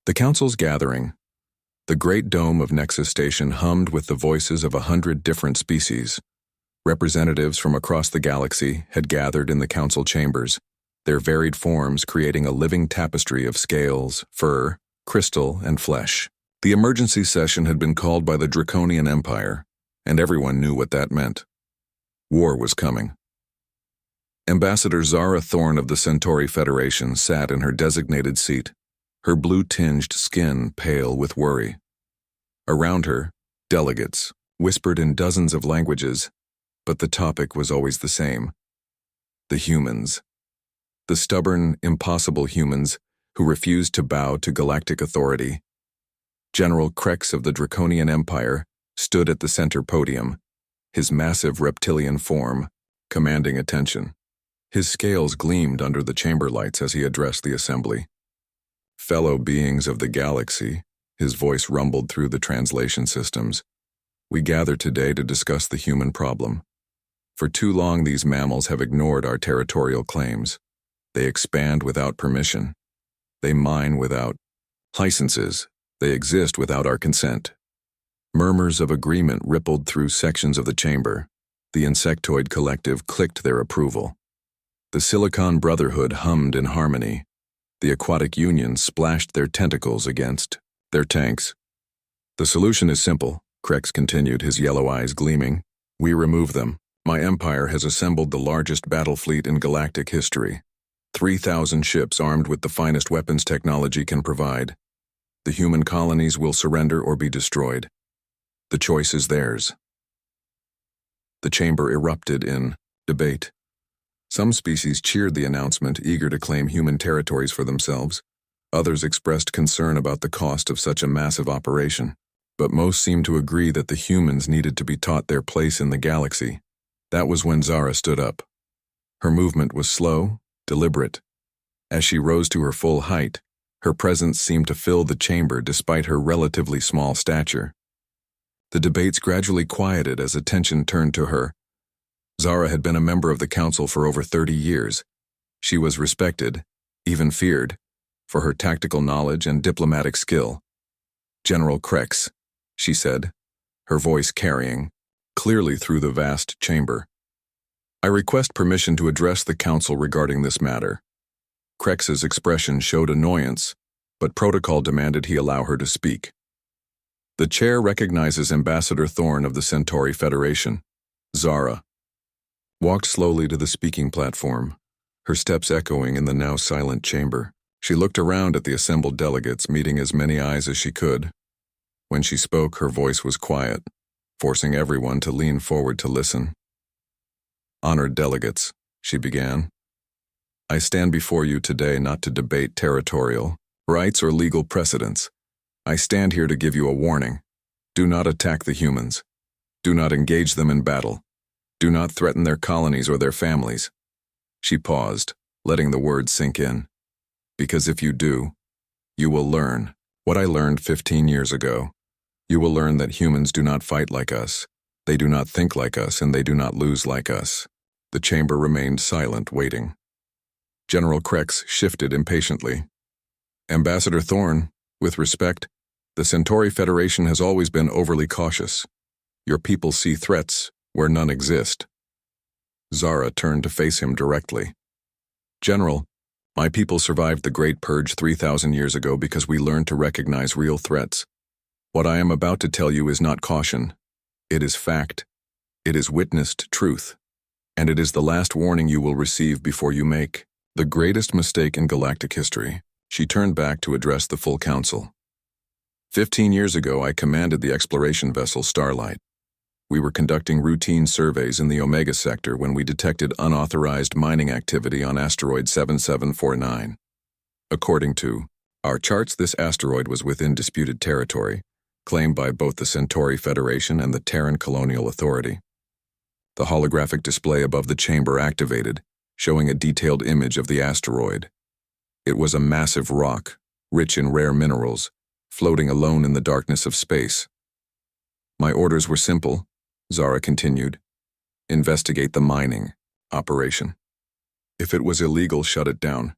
The council's gathering. The great dome of Nexus Station hummed with the voices of 100 different species. Representatives from across the galaxy had gathered in the council chambers, their varied forms creating a living tapestry of scales, fur, crystal, and flesh. The emergency session had been called by the Draconian Empire, and everyone knew what that meant. War was coming. Ambassador Zara Thorne of the Centauri Federation sat in her designated seat, her blue-tinged skin pale with worry. Around her, delegates whispered in dozens of languages, but the topic was always the same. The humans. The stubborn, impossible humans who refused to bow to galactic authority. General Krex of the Draconian Empire stood at the center podium, his massive reptilian form commanding attention. His scales gleamed under the chamber lights as he addressed the assembly. Fellow beings of the galaxy, his voice rumbled through the translation systems. We gather today to discuss the human problem. For too long, these mammals have ignored our territorial claims. They expand without permission. They mine without licenses. They exist without our consent. Murmurs of agreement rippled through sections of the chamber. The insectoid collective clicked their approval. The Silicon Brotherhood hummed in harmony. The Aquatic Union splashed their tentacles against their tanks. The solution is simple, Krex continued, his yellow eyes gleaming. We remove them. My empire has assembled the largest battle fleet in galactic history. 3,000 ships armed with the finest weapons technology can provide. The human colonies will surrender or be destroyed. The choice is theirs. The chamber erupted in debate. Some species cheered the announcement, eager to claim human territories for themselves. Others expressed concern about the cost of such a massive operation. But most seemed to agree that the humans needed to be taught their place in the galaxy. That was when Zara stood up. Her movement was slow, deliberate. As she rose to her full height, her presence seemed to fill the chamber despite her relatively small stature. The debates gradually quieted as attention turned to her. Zara had been a member of the council for over 30 years. She was respected, even feared, for her tactical knowledge and diplomatic skill. General Krex, she said, her voice carrying clearly through the vast chamber. I request permission to address the council regarding this matter. Krex's expression showed annoyance, but protocol demanded he allow her to speak. The chair recognizes Ambassador Thorne of the Centauri Federation. Zara walked slowly to the speaking platform, her steps echoing in the now silent chamber. She looked around at the assembled delegates, meeting as many eyes as she could. When she spoke, her voice was quiet, forcing everyone to lean forward to listen. Honored delegates, she began. I stand before you today not to debate territorial rights or legal precedents. I stand here to give you a warning. Do not attack the humans. Do not engage them in battle. Do not threaten their colonies or their families. She paused, letting the words sink in. Because if you do, you will learn what I learned 15 years ago. You will learn that humans do not fight like us. They do not think like us, and they do not lose like us. The chamber remained silent, waiting. General Krex shifted impatiently. Ambassador Thorne, with respect, the Centauri Federation has always been overly cautious. Your people see threats where none exist. Zara turned to face him directly. General, my people survived the Great Purge 3,000 years ago because we learned to recognize real threats. What I am about to tell you is not caution. It is fact. It is witnessed truth. And it is the last warning you will receive before you make the greatest mistake in galactic history. She turned back to address the full council. 15 years ago, I commanded the exploration vessel Starlight. We were conducting routine surveys in the Omega sector when we detected unauthorized mining activity on asteroid 7749. According to our charts, this asteroid was within disputed territory, claimed by both the Centauri Federation and the Terran Colonial Authority. The holographic display above the chamber activated, showing a detailed image of the asteroid. It was a massive rock, rich in rare minerals, floating alone in the darkness of space. My orders were simple, Zara continued. Investigate the mining operation. If it was illegal, shut it down.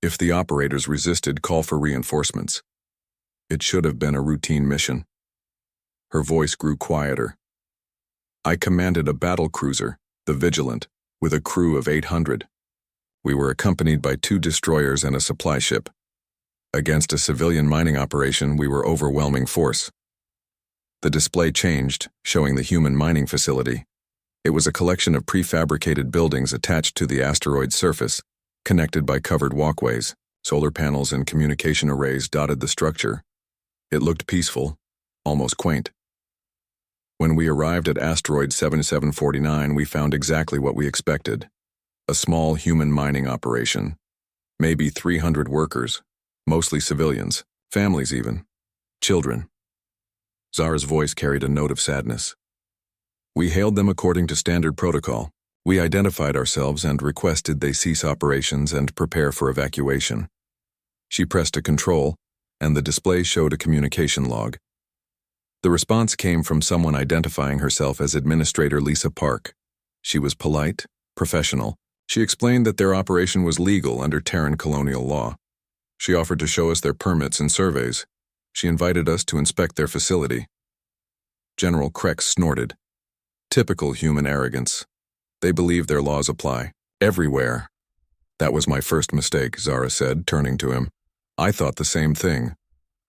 If the operators resisted, call for reinforcements. It should have been a routine mission. Her voice grew quieter. I commanded a battle cruiser, the Vigilant, with a crew of 800. We were accompanied by 2 destroyers and a supply ship. Against a civilian mining operation, we were overwhelming force. The display changed, showing the human mining facility. It was a collection of prefabricated buildings attached to the asteroid's surface, connected by covered walkways. Solar panels and communication arrays dotted the structure. It looked peaceful, almost quaint. When we arrived at asteroid 7749, we found exactly what we expected. A small human mining operation. Maybe 300 workers, mostly civilians, families even, children. Zara's voice carried a note of sadness. We hailed them according to standard protocol. We identified ourselves and requested they cease operations and prepare for evacuation. She pressed a control, and the display showed a communication log. The response came from someone identifying herself as Administrator Lisa Park. She was polite, professional. She explained that their operation was legal under Terran colonial law. She offered to show us their permits and surveys. She invited us to inspect their facility. General Krex snorted. Typical human arrogance. They believe their laws apply. Everywhere. That was my first mistake, Zara said, turning to him. I thought the same thing.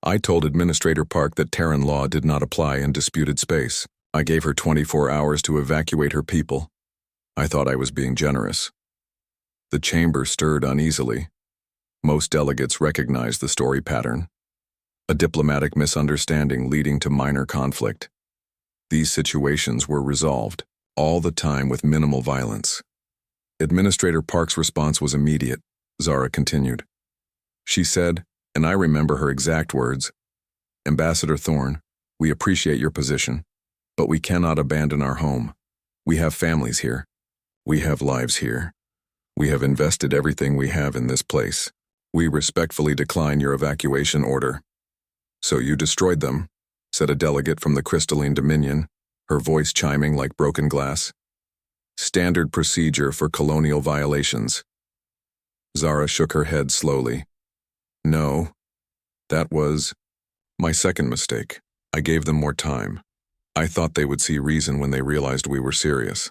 I told Administrator Park that Terran law did not apply in disputed space. I gave her 24 hours to evacuate her people. I thought I was being generous. The chamber stirred uneasily. Most delegates recognized the story pattern. A diplomatic misunderstanding leading to minor conflict. These situations were resolved, all the time with minimal violence. Administrator Park's response was immediate, Zara continued. She said, and I remember her exact words, Ambassador Thorne, we appreciate your position, but we cannot abandon our home. We have families here. We have lives here. We have invested everything we have in this place. We respectfully decline your evacuation order. So you destroyed them, said a delegate from the Crystalline Dominion, her voice chiming like broken glass. Standard procedure for colonial violations. Zara shook her head slowly. No, that was my second mistake. I gave them more time. I thought they would see reason when they realized we were serious.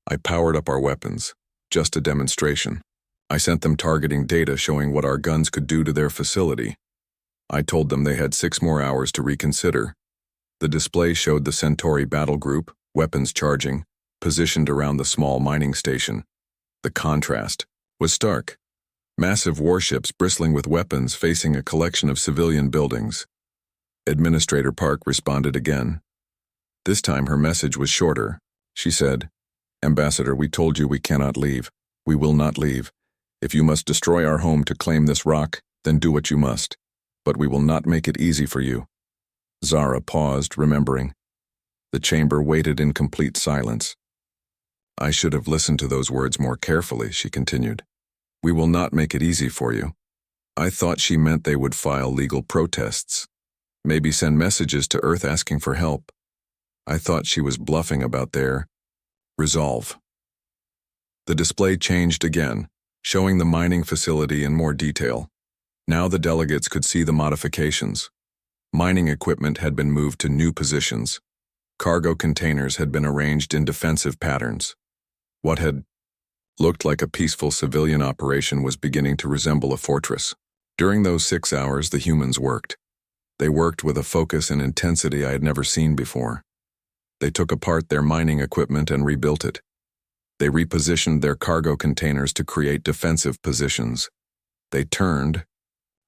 I powered up our weapons, just a demonstration. I sent them targeting data showing what our guns could do to their facility. I told them they had 6 more hours to reconsider. The display showed the Centauri battle group, weapons charging, positioned around the small mining station. The contrast was stark. Massive warships bristling with weapons facing a collection of civilian buildings. Administrator Park responded again. This time her message was shorter. She said, Ambassador, we told you we cannot leave. We will not leave. If you must destroy our home to claim this rock, then do what you must. But we will not make it easy for you. Zara paused, remembering. The chamber waited in complete silence. I should have listened to those words more carefully, she continued. We will not make it easy for you. I thought she meant they would file legal protests. Maybe send messages to Earth asking for help. I thought she was bluffing about their resolve. The display changed again, showing the mining facility in more detail. Now the delegates could see the modifications. Mining equipment had been moved to new positions. Cargo containers had been arranged in defensive patterns. What had looked like a peaceful civilian operation was beginning to resemble a fortress. During those 6 hours, the humans worked. They worked with a focus and intensity I had never seen before. They took apart their mining equipment and rebuilt it. They repositioned their cargo containers to create defensive positions. They turned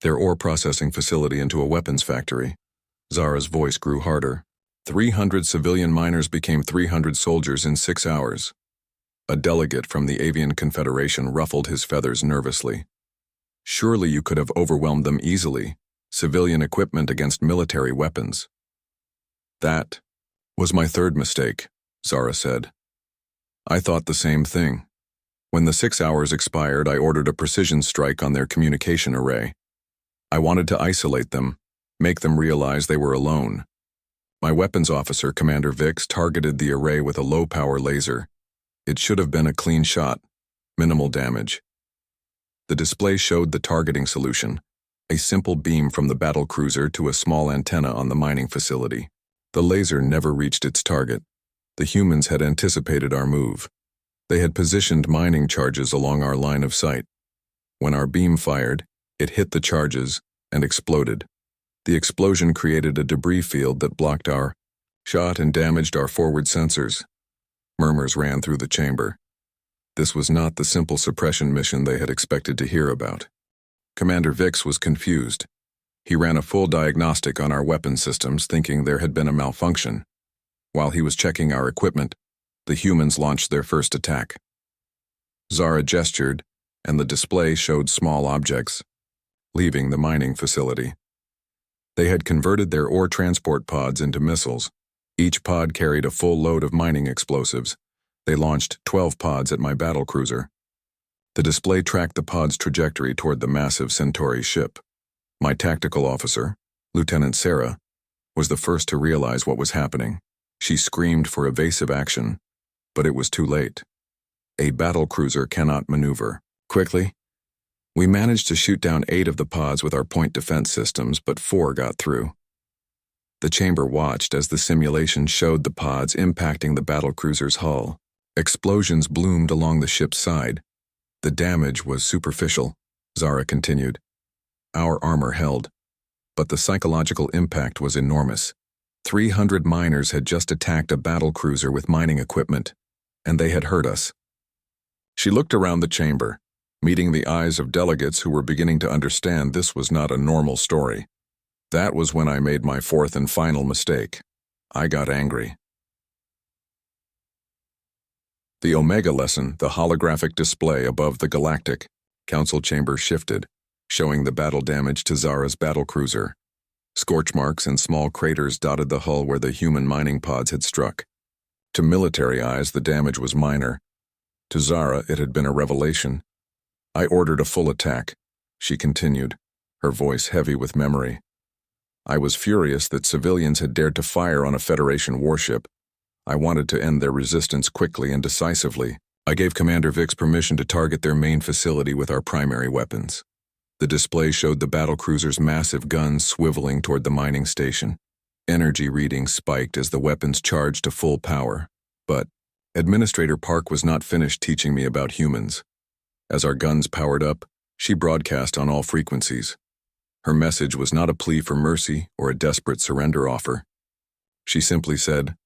their ore processing facility into a weapons factory. Zara's voice grew harder. 300 civilian miners became 300 soldiers in 6 hours. A delegate from the Avian Confederation ruffled his feathers nervously. Surely you could have overwhelmed them easily. Civilian equipment against military weapons. That was my third mistake, Zara said. I thought the same thing. When the 6 hours expired, I ordered a precision strike on their communication array. I wanted to isolate them, make them realize they were alone. My weapons officer, Commander Vix, targeted the array with a low-power laser. It should have been a clean shot, minimal damage. The display showed the targeting solution, A simple beam from the battlecruiser to a small antenna on the mining facility. The laser never reached its target. The humans had anticipated our move. They had positioned mining charges along our line of sight. When our beam fired, it hit the charges and exploded. The explosion created a debris field that blocked our shot and damaged our forward sensors. Murmurs ran through the chamber. This was not the simple suppression mission they had expected to hear about. Commander Vix was confused. He ran a full diagnostic on our weapon systems, thinking there had been a malfunction. While he was checking our equipment, the humans launched their first attack. Zara gestured, and the display showed small objects, leaving the mining facility. They had converted their ore transport pods into missiles. Each pod carried a full load of mining explosives. They launched 12 pods at my battlecruiser. The display tracked the pod's trajectory toward the massive Centauri ship. My tactical officer, Lieutenant Sarah, was the first to realize what was happening. She screamed for evasive action, but it was too late. A battlecruiser cannot maneuver quickly. We managed to shoot down 8 of the pods with our point defense systems, but 4 got through. The chamber watched as the simulation showed the pods impacting the battlecruiser's hull. Explosions bloomed along the ship's side. The damage was superficial, Zara continued. Our armor held, but the psychological impact was enormous. 300 miners had just attacked a battlecruiser with mining equipment, and they had hurt us. She looked around the chamber, meeting the eyes of delegates who were beginning to understand this was not a normal story. That was when I made my 4th and final mistake. I got angry. The Omega lesson, the holographic display above the Galactic Council chamber shifted, showing the battle damage to Zara's battlecruiser. Scorch marks and small craters dotted the hull where the human mining pods had struck. To military eyes, the damage was minor. To Zara, it had been a revelation. I ordered a full attack, she continued, her voice heavy with memory. I was furious that civilians had dared to fire on a Federation warship. I wanted to end their resistance quickly and decisively. I gave Commander Vix permission to target their main facility with our primary weapons. The display showed the battlecruiser's massive guns swiveling toward the mining station. Energy readings spiked as the weapons charged to full power. But Administrator Park was not finished teaching me about humans. As our guns powered up, she broadcast on all frequencies. Her message was not a plea for mercy or a desperate surrender offer. She simply said,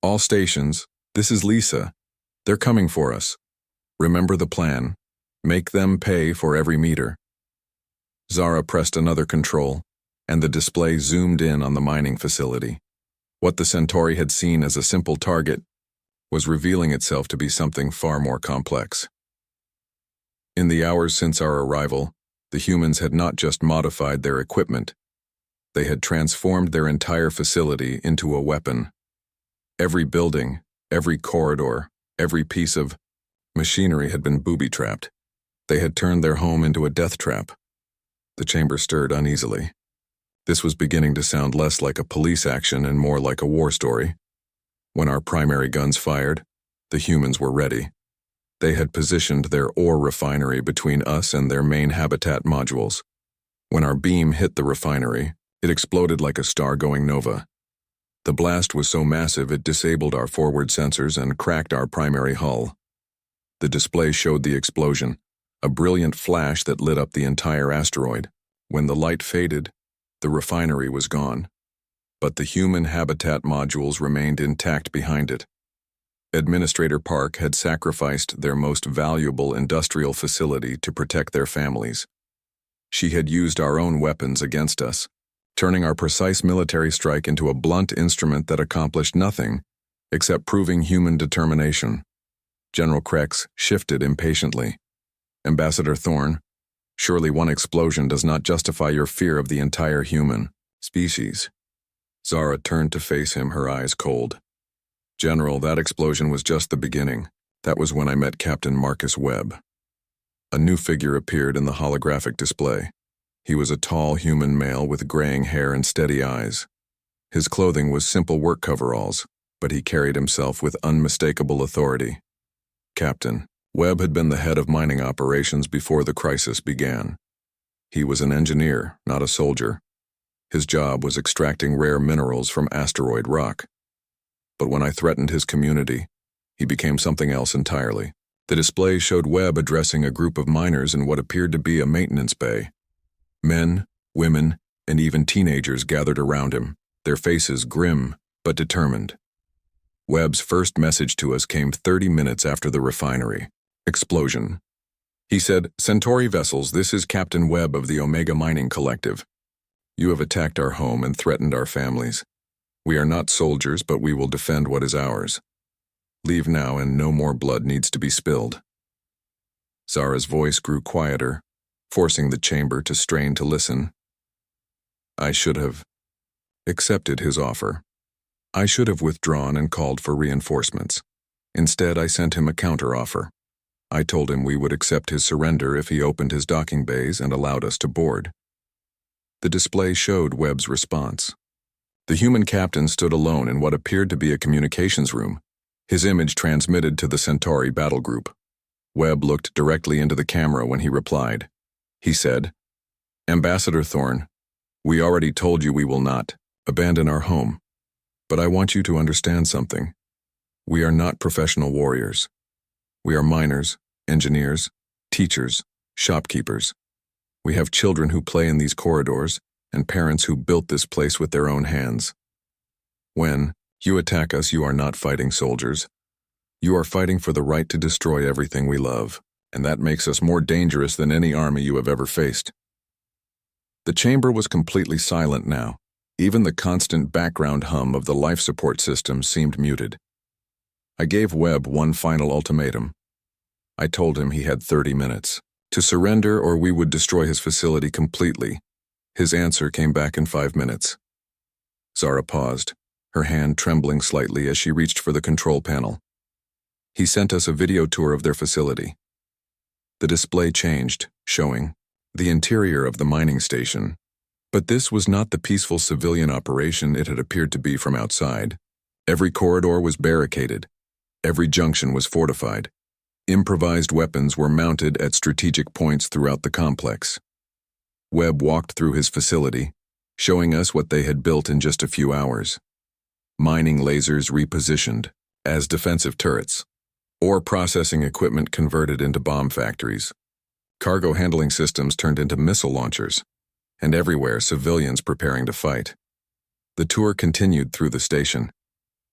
"All stations, this is Lisa. They're coming for us. Remember the plan. Make them pay for every meter." Zara pressed another control, and the display zoomed in on the mining facility. What the Centauri had seen as a simple target was revealing itself to be something far more complex. In the hours since our arrival, the humans had not just modified their equipment. They had transformed their entire facility into a weapon. Every building, every corridor, every piece of machinery had been booby-trapped. They had turned their home into a death trap. The chamber stirred uneasily. This was beginning to sound less like a police action and more like a war story. When our primary guns fired, the humans were ready. They had positioned their ore refinery between us and their main habitat modules. When our beam hit the refinery, it exploded like a star-going nova. The blast was so massive it disabled our forward sensors and cracked our primary hull. The display showed the explosion, a brilliant flash that lit up the entire asteroid. When the light faded, the refinery was gone. But the human habitat modules remained intact behind it. Administrator Park had sacrificed their most valuable industrial facility to protect their families. She had used our own weapons against us, turning our precise military strike into a blunt instrument that accomplished nothing except proving human determination. General Krex shifted impatiently. "Ambassador Thorne, surely one explosion does not justify your fear of the entire human species." Zara turned to face him, her eyes cold. "General, that explosion was just the beginning. That was when I met Captain Marcus Webb." A new figure appeared in the holographic display. He was a tall human male with graying hair and steady eyes. His clothing was simple work coveralls, but he carried himself with unmistakable authority. Captain Webb had been the head of mining operations before the crisis began. He was an engineer, not a soldier. His job was extracting rare minerals from asteroid rock. But when I threatened his community, he became something else entirely. The display showed Webb addressing a group of miners in what appeared to be a maintenance bay. Men, women, and even teenagers gathered around him, their faces grim but determined. Webb's first message to us came 30 minutes after the refinery. Explosion. He said, "Centauri vessels, this is Captain Webb of the Omega Mining Collective. You have attacked our home and threatened our families. We are not soldiers, but we will defend what is ours. Leave now and no more blood needs to be spilled." Zara's voice grew quieter, forcing the chamber to strain to listen. I should have accepted his offer. I should have withdrawn and called for reinforcements. Instead, I sent him a counteroffer. I told him we would accept his surrender if he opened his docking bays and allowed us to board. The display showed Webb's response. The human captain stood alone in what appeared to be a communications room, his image transmitted to the Centauri battle group. Webb looked directly into the camera when he replied. He said, "Ambassador Thorne, we already told you we will not abandon our home. But I want you to understand something. We are not professional warriors. We are miners, engineers, teachers, shopkeepers. We have children who play in these corridors and parents who built this place with their own hands. When you attack us, you are not fighting soldiers. You are fighting for the right to destroy everything we love, and that makes us more dangerous than any army you have ever faced." The chamber was completely silent now. Even the constant background hum of the life support system seemed muted. I gave Webb one final ultimatum. I told him he had 30 minutes to surrender or we would destroy his facility completely. His answer came back in 5 minutes. Zara paused, her hand trembling slightly as she reached for the control panel. He sent us a video tour of their facility. The display changed, showing the interior of the mining station. But this was not the peaceful civilian operation it had appeared to be from outside. Every corridor was barricaded. Every junction was fortified. Improvised weapons were mounted at strategic points throughout the complex. Webb walked through his facility, showing us what they had built in just a few hours. Mining lasers repositioned as defensive turrets, ore processing equipment converted into bomb factories, cargo handling systems turned into missile launchers, and everywhere civilians preparing to fight. The tour continued through the station.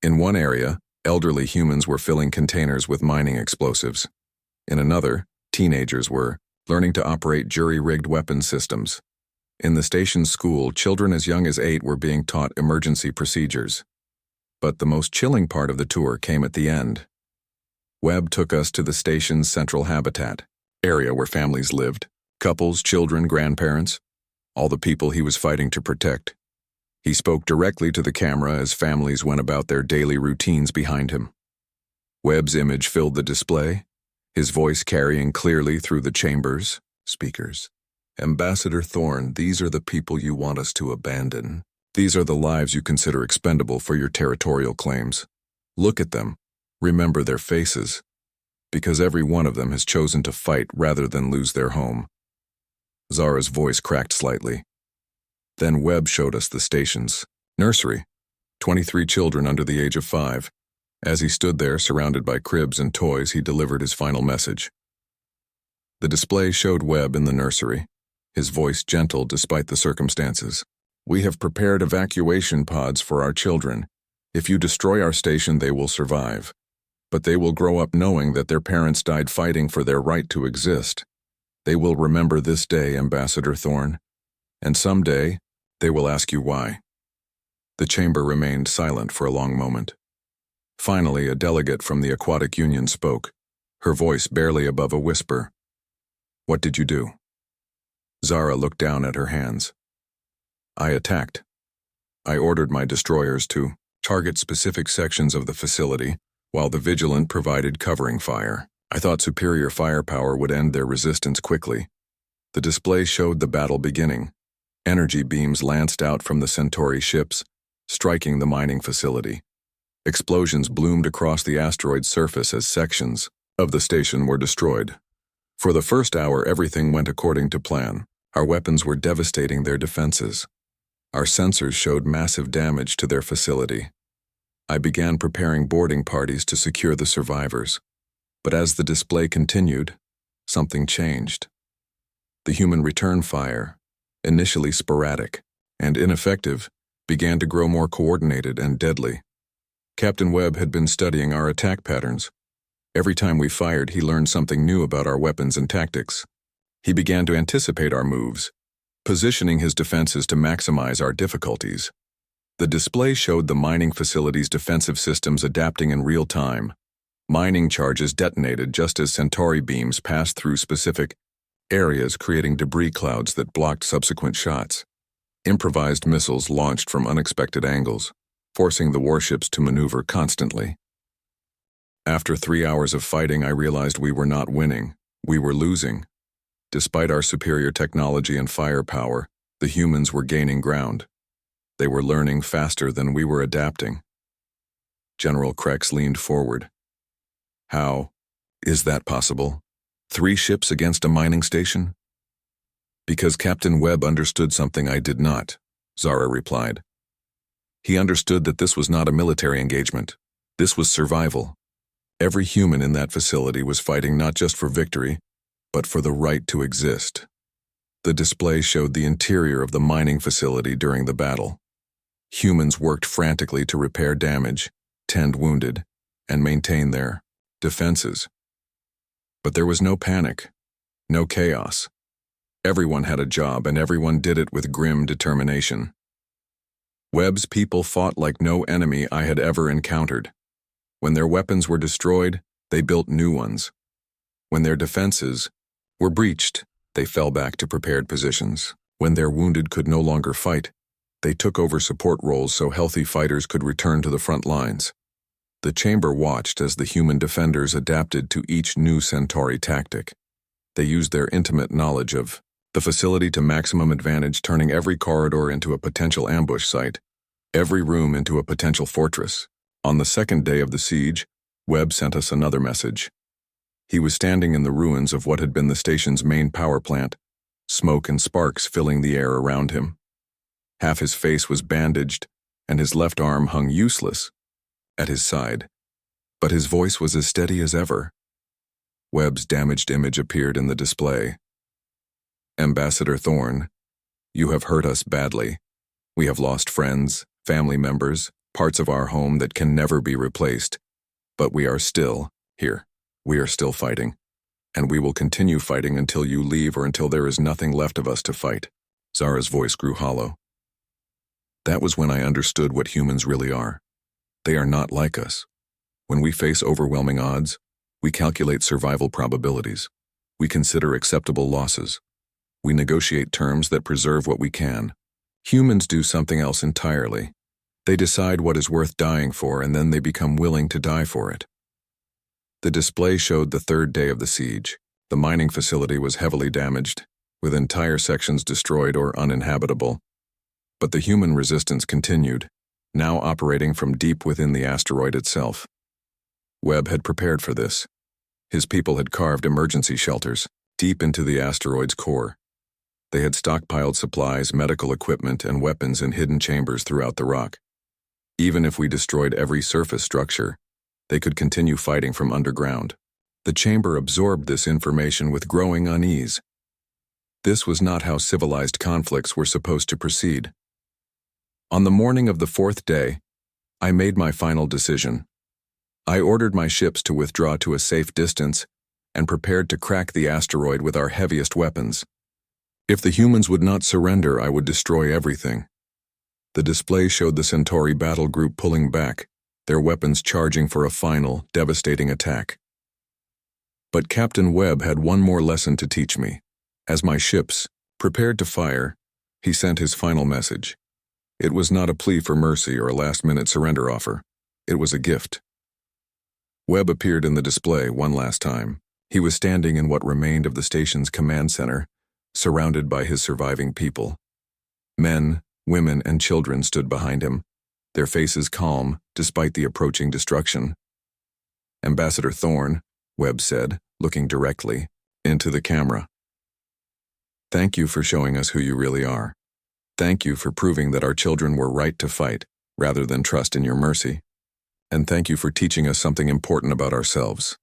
In one area, elderly humans were filling containers with mining explosives. In another, teenagers were learning to operate jury-rigged weapon systems. In the station's school, children as young as 8 were being taught emergency procedures. But the most chilling part of the tour came at the end. Webb took us to the station's central habitat, area where families lived, couples, children, grandparents, all the people he was fighting to protect. He spoke directly to the camera as families went about their daily routines behind him. Webb's image filled the display, his voice carrying clearly through the chamber's speakers. "Ambassador Thorne, these are the people you want us to abandon. These are the lives you consider expendable for your territorial claims. Look at them. Remember their faces. Because every one of them has chosen to fight rather than lose their home." Zara's voice cracked slightly. Then Webb showed us the station's nursery, 23 children under the age of 5. As he stood there, surrounded by cribs and toys, he delivered his final message. The display showed Webb in the nursery, his voice gentle despite the circumstances. "We have prepared evacuation pods for our children. If you destroy our station, they will survive. But they will grow up knowing that their parents died fighting for their right to exist. They will remember this day, Ambassador Thorne, and someday they will ask you why." The chamber remained silent for a long moment. Finally, a delegate from the Aquatic Union spoke, her voice barely above a whisper. "What did you do?" Zara looked down at her hands. "I attacked. I ordered my destroyers to target specific sections of the facility, while the Vigilant provided covering fire. I thought superior firepower would end their resistance quickly." The display showed the battle beginning. Energy beams lanced out from the Centauri ships, striking the mining facility. Explosions bloomed across the asteroid's surface as sections of the station were destroyed. For the first hour, everything went according to plan. Our weapons were devastating their defenses. Our sensors showed massive damage to their facility. I began preparing boarding parties to secure the survivors. But as the display continued, something changed. The human return fire, initially sporadic and ineffective, began to grow more coordinated and deadly. Captain Webb had been studying our attack patterns. Every time we fired, he learned something new about our weapons and tactics. He began to anticipate our moves, positioning his defenses to maximize our difficulties. The display showed the mining facility's defensive systems adapting in real time. Mining charges detonated just as Centauri beams passed through specific areas, creating debris clouds that blocked subsequent shots. Improvised missiles launched from unexpected angles, forcing the warships to maneuver constantly. After 3 hours of fighting, I realized we were not winning, we were losing. Despite our superior technology and firepower, the humans were gaining ground. They were learning faster than we were adapting. General Krex leaned forward. How is that possible? 3 ships against a mining station? Because Captain Webb understood something I did not, Zara replied. He understood that this was not a military engagement. This was survival. Every human in that facility was fighting not just for victory, but for the right to exist. The display showed the interior of the mining facility during the battle. Humans worked frantically to repair damage, tend wounded, and maintain their defenses. But there was no panic, no chaos. Everyone had a job, and everyone did it with grim determination. Webb's people fought like no enemy I had ever encountered. When their weapons were destroyed, they built new ones. When their defenses were breached, they fell back to prepared positions. When their wounded could no longer fight, they took over support roles so healthy fighters could return to the front lines. The chamber watched as the human defenders adapted to each new Centauri tactic. They used their intimate knowledge of the facility to maximum advantage, turning every corridor into a potential ambush site, every room into a potential fortress. On the second day of the siege, Webb sent us another message. He was standing in the ruins of what had been the station's main power plant, smoke and sparks filling the air around him. Half his face was bandaged, and his left arm hung useless at his side, but his voice was as steady as ever. Webb's damaged image appeared in the display. Ambassador Thorne, you have hurt us badly. We have lost friends, family members, parts of our home that can never be replaced. But we are still here. We are still fighting. And we will continue fighting until you leave or until there is nothing left of us to fight. Zara's voice grew hollow. That was when I understood what humans really are. They are not like us. When we face overwhelming odds, we calculate survival probabilities. We consider acceptable losses. We negotiate terms that preserve what we can. Humans do something else entirely. They decide what is worth dying for, and then they become willing to die for it. The display showed the third day of the siege. The mining facility was heavily damaged, with entire sections destroyed or uninhabitable. But the human resistance continued, now operating from deep within the asteroid itself. Webb had prepared for this. His people had carved emergency shelters deep into the asteroid's core. They had stockpiled supplies, medical equipment, and weapons in hidden chambers throughout the rock. Even if we destroyed every surface structure, they could continue fighting from underground. The chamber absorbed this information with growing unease. This was not how civilized conflicts were supposed to proceed. On the morning of the 4th day, I made my final decision. I ordered my ships to withdraw to a safe distance and prepared to crack the asteroid with our heaviest weapons. If the humans would not surrender, I would destroy everything. The display showed the Centauri battle group pulling back, their weapons charging for a final, devastating attack. But Captain Webb had one more lesson to teach me. As my ships prepared to fire, he sent his final message. It was not a plea for mercy or a last-minute surrender offer. It was a gift. Webb appeared in the display one last time. He was standing in what remained of the station's command center, surrounded by his surviving people. Men, women, and children stood behind him, their faces calm despite the approaching destruction. Ambassador Thorne, Webb said, looking directly into the camera. Thank you for showing us who you really are. Thank you for proving that our children were right to fight, rather than trust in your mercy. And thank you for teaching us something important about ourselves."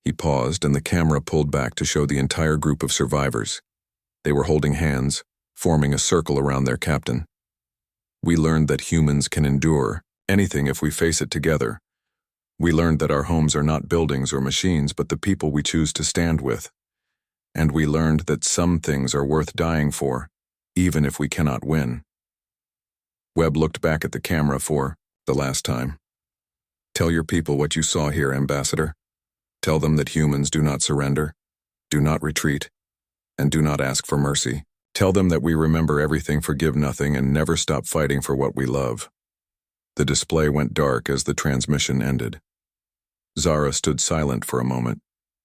He paused, and the camera pulled back to show the entire group of survivors. They were holding hands, forming a circle around their captain. "We learned that humans can endure anything if we face it together. We learned that our homes are not buildings or machines, but the people we choose to stand with. And we learned that some things are worth dying for, even if we cannot win." Webb looked back at the camera for the last time. "Tell your people what you saw here, Ambassador. Tell them that humans do not surrender, do not retreat, and do not ask for mercy. Tell them that we remember everything, forgive nothing, and never stop fighting for what we love." The display went dark as the transmission ended. Zara stood silent for a moment,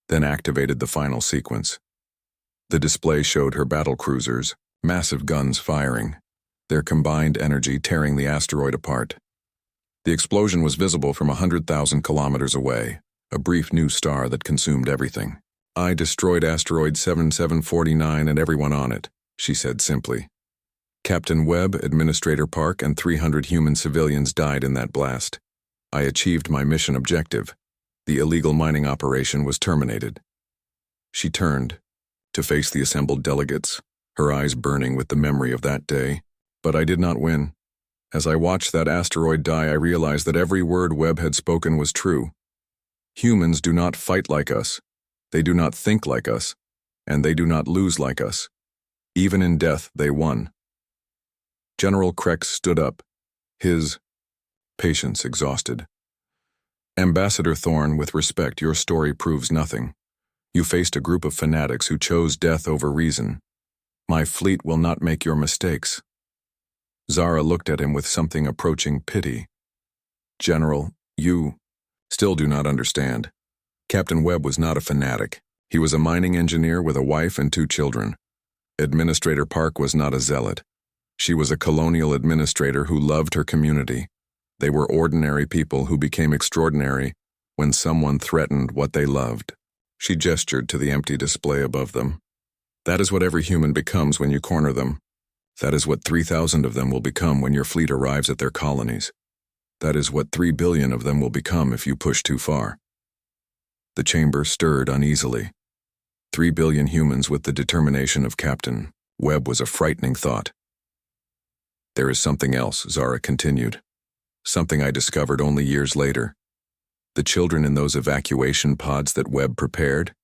then activated the final sequence. The display showed her battle cruisers, massive guns firing, their combined energy tearing the asteroid apart. The explosion was visible from 100,000 kilometers away, a brief new star that consumed everything. "I destroyed asteroid 7749 and everyone on it," she said simply. "Captain Webb, Administrator Park, and 300 human civilians died in that blast. I achieved my mission objective. The illegal mining operation was terminated." She turned to face the assembled delegates, her eyes burning with the memory of that day. "But I did not win. As I watched that asteroid die, I realized that every word Webb had spoken was true. Humans do not fight like us. They do not think like us. And they do not lose like us. Even in death, they won." General Krex stood up, his patience exhausted. "Ambassador Thorne, with respect, your story proves nothing. You faced a group of fanatics who chose death over reason. My fleet will not make your mistakes." Zara looked at him with something approaching pity. "General, you still do not understand. Captain Webb was not a fanatic. He was a mining engineer with a wife and 2 children. Administrator Park was not a zealot. She was a colonial administrator who loved her community. They were ordinary people who became extraordinary when someone threatened what they loved." She gestured to the empty display above them. "That is what every human becomes when you corner them. That is what 3,000 of them will become when your fleet arrives at their colonies. That is what 3 billion of them will become if you push too far." The chamber stirred uneasily. 3 billion humans with the determination of Captain Webb was a frightening thought. "There is something else," Zara continued. "Something I discovered only years later. The children in those evacuation pods that Webb prepared,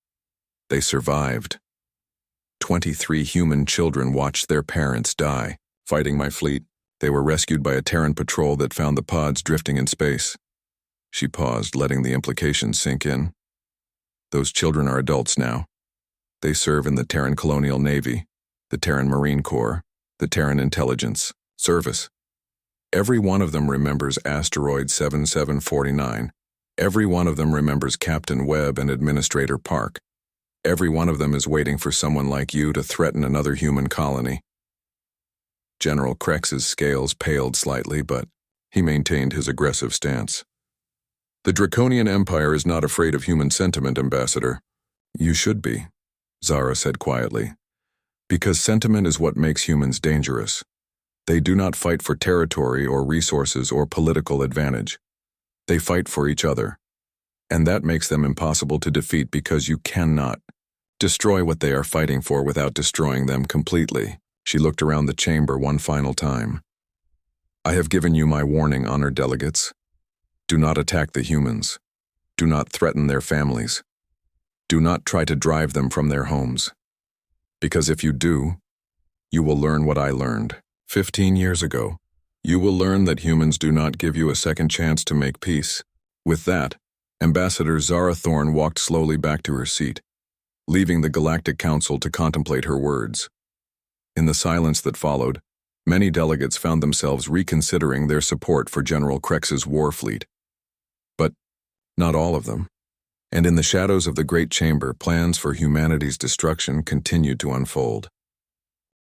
they survived. 23 human children watched their parents die, fighting my fleet. They were rescued by a Terran patrol that found the pods drifting in space." She paused, letting the implications sink in. "Those children are adults now. They serve in the Terran Colonial Navy, the Terran Marine Corps, the Terran Intelligence Service. Every one of them remembers asteroid 7749. Every one of them remembers Captain Webb and Administrator Park. Every one of them is waiting for someone like you to threaten another human colony." General Krex's scales paled slightly, but he maintained his aggressive stance. "The Draconian Empire is not afraid of human sentiment, Ambassador." "You should be," Zara said quietly, "because sentiment is what makes humans dangerous. They do not fight for territory or resources or political advantage. They fight for each other, and that makes them impossible to defeat because you cannot destroy what they are fighting for without destroying them completely." She looked around the chamber one final time. "I have given you my warning, honored delegates. Do not attack the humans. Do not threaten their families. Do not try to drive them from their homes. Because if you do, you will learn what I learned 15 years ago. You will learn that humans do not give you a second chance to make peace." With that, Ambassador Zara Thorne walked slowly back to her seat, leaving the Galactic Council to contemplate her words. In the silence that followed, many delegates found themselves reconsidering their support for General Krex's war fleet. But not all of them. And in the shadows of the Great Chamber, plans for humanity's destruction continued to unfold.